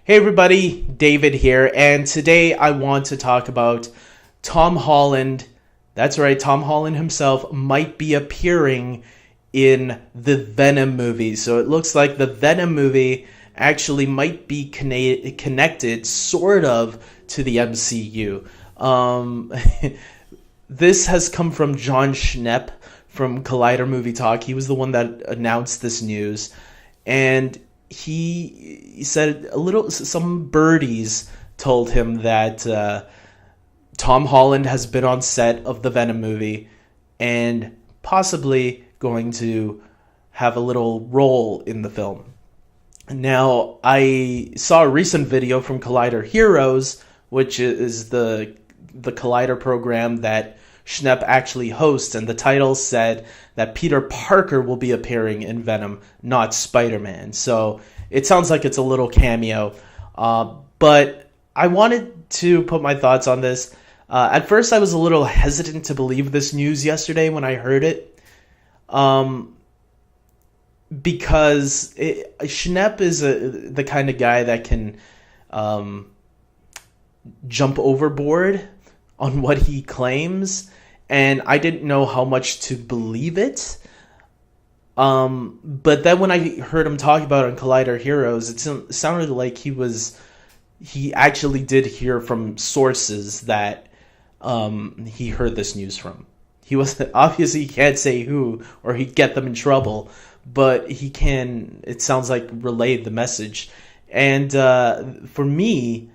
Hey everybody, David here, and today I want to talk about Tom Holland. That's right, Tom Holland himself might be appearing in the Venom movie. So it looks like the Venom movie actually might be connected, sort of, to the MCU. This has come from John Schnepp from Collider Movie Talk. He was the one that announced this news, and he said some birdies told him that Tom Holland has been on set of the Venom movie and possibly going to have a little role in the film. Now, I saw a recent video from Collider Heroes, which is the Collider program that Schnepp actually hosts, and the title said that Peter Parker will be appearing in Venom, not Spider-Man. So it sounds like it's a little cameo. But I wanted to put my thoughts on this. At first, I was a little hesitant to believe this news yesterday when I heard it. Because Schnepp is the kind of guy that can jump overboard on what he claims, and I didn't know how much to believe it. But then when I heard him talk about it on Collider Heroes, it sounded like he actually did hear from sources that he heard this news from. He obviously he can't say who, or he'd get them in trouble, but he can, it sounds like, relay the message. And for me,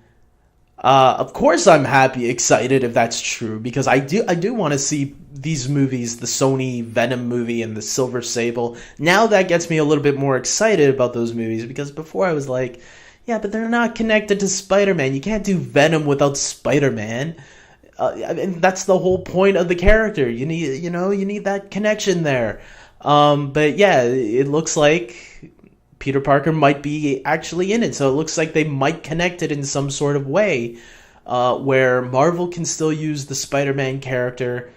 of course I'm excited if that's true, because I do want to see these movies, the Sony Venom movie and the Silver Sable. Now that gets me a little bit more excited about those movies, because before I was like, yeah, but they're not connected to Spider-Man. You can't do Venom without Spider-Man. And that's the whole point of the character. You need that connection there. But yeah, it looks like Peter Parker might be actually in it. So it looks like they might connect it in some sort of way, where Marvel can still use the Spider-Man character,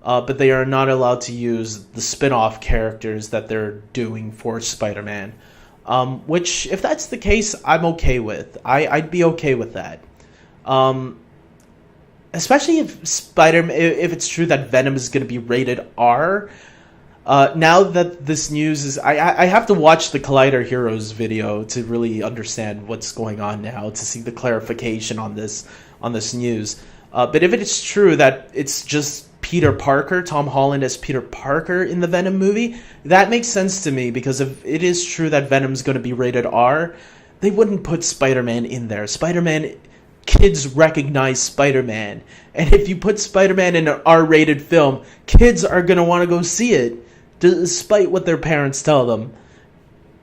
but they are not allowed to use the spin-off characters that they're doing for Spider-Man. Which, if that's the case, I'm okay with. I'd be okay with that. Especially if if it's true that Venom is going to be rated R. Now that this news is, I have to watch the Collider Heroes video to really understand what's going on now, to see the clarification on this news. But if it is true that it's just Peter Parker, Tom Holland as Peter Parker in the Venom movie, that makes sense to me, because if it is true that Venom's going to be rated R, they wouldn't put Spider-Man in there. Kids recognize Spider-Man, and if you put Spider-Man in an R-rated film, kids are going to want to go see it, despite what their parents tell them.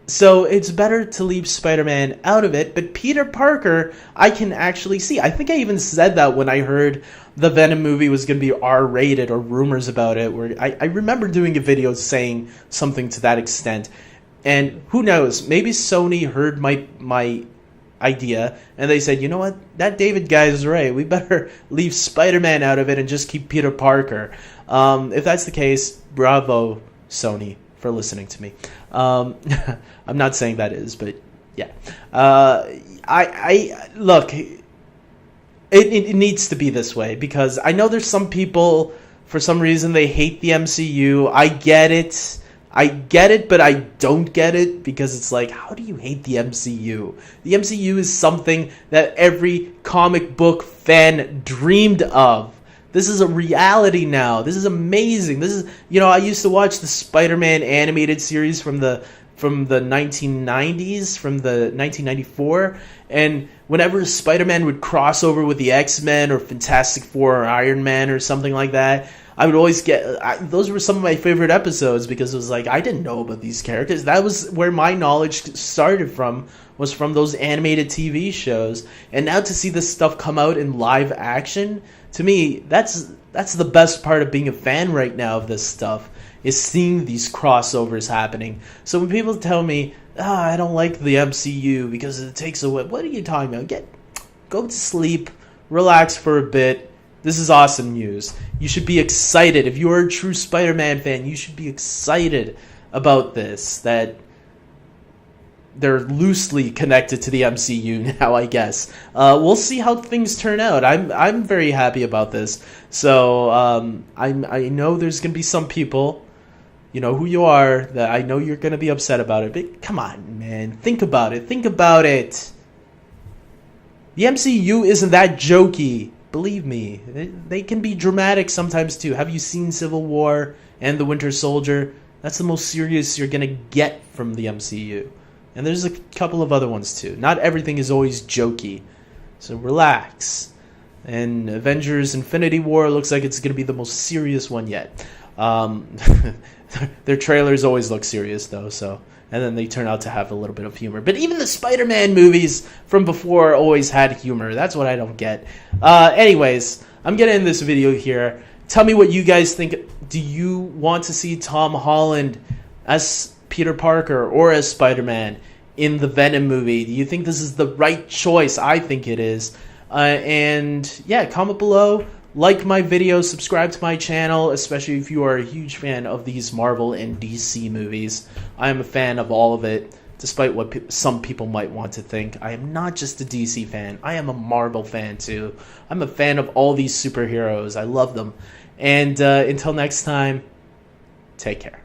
So it's better to leave Spider-Man out of it, but Peter Parker, I can actually see. I think I even said that when I heard the Venom movie was going to be R-rated, or rumors about it, where I remember doing a video saying something to that extent. And who knows, maybe Sony heard my idea, and they said, you know what, that David guy is right, we better leave Spider-Man out of it and just keep Peter Parker. If that's the case, bravo, Sony, for listening to me. I'm not saying that is, but yeah. I look, it needs to be this way, because I know there's some people, for some reason, they hate the MCU. I get it, but I don't get it, because it's like, how do you hate the MCU? The MCU is something that every comic book fan dreamed of. This is a reality now. This is amazing. This is, I used to watch the Spider-Man animated series from the 1990s, from the 1994, and whenever Spider-Man would cross over with the X-Men or Fantastic Four or Iron Man or something like that, I would always those were some of my favorite episodes, because it was like, I didn't know about these characters. That was where my knowledge started from, was from those animated TV shows. And now to see this stuff come out in live action, to me, that's the best part of being a fan right now of this stuff, is seeing these crossovers happening. So when people tell me, I don't like the MCU because it takes away, what are you talking about? Go to sleep, relax for a bit. This is awesome news. You should be excited. If you are a true Spider-Man fan, you should be excited about this. That they're loosely connected to the MCU now, I guess. We'll see how things turn out. I'm very happy about this. So I know there's gonna be some people, you know who you are, that I know you're gonna be upset about it. But come on, man, think about it. Think about it. The MCU isn't that jokey. Believe me, they can be dramatic sometimes too. Have you seen Civil War and The Winter Soldier? That's the most serious you're gonna get from the MCU. And there's a couple of other ones too. Not everything is always jokey. So relax. And Avengers Infinity War looks like it's gonna be the most serious one yet. Their trailers always look serious though, so, and then they turn out to have a little bit of humor. But even the Spider-Man movies from before always had humor. That's what I don't get. Anyways, I'm gonna end this video here. Tell me what you guys think. Do you want to see Tom Holland as Peter Parker or as Spider-Man in the Venom movie? Do you think this is the right choice? I think it is. And yeah, comment below. Like my video, subscribe to my channel, especially if you are a huge fan of these Marvel and DC movies. I am a fan of all of it, despite what some people might want to think. I am not just a DC fan. I am a Marvel fan too. I'm a fan of all these superheroes. I love them. And until next time, take care.